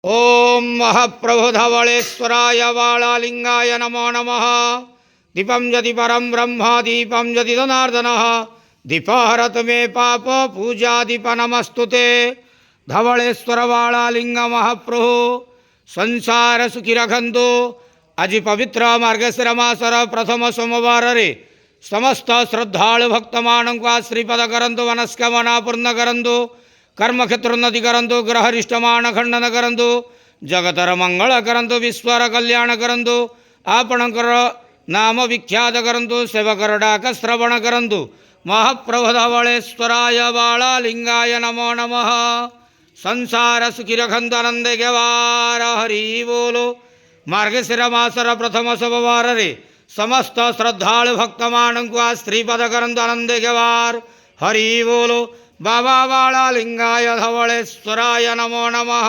ओम महाप्रभु धवलेश्वराय वालालिंगाय नमो नमः। दीपं यदि परं ब्रह्म दीपं यदि जनार्दनः दीपहरत मे पाप पूजा दीप नमस्तुते। धवलेश्वर वालालिंग महाप्रभु संसार सुखी रखंतु। आज पवित्र मार्गशीर मासर प्रथम सोमवार रे समस्त श्रद्धालु भक्त मानक श्रीपद करंतु मनस्कामना पूर्ण करंतु कर्मक्षेत्रोन्नति करंतु ग्रहरिष्टमान खंडन करंतु जगतर मंगल करंतु विश्वर कल्याण करंतु आपणकर नाम विख्यात करंतु सेवकर डाक श्रवण करंतु। महाप्रभु धवलेश्वराय बालालिंगाय नमो नमः। संसार सुखी रखंतु आनंद गेवार हरि बोलो। मार्गशीर मासर प्रथम सोमवार रे समस्त श्रद्धालु भक्त मानक श्रीपद करंतु आनंद गेवार हरि बोलो। बाबा बालालिंगाय धवलेश्वराय नमो नमः।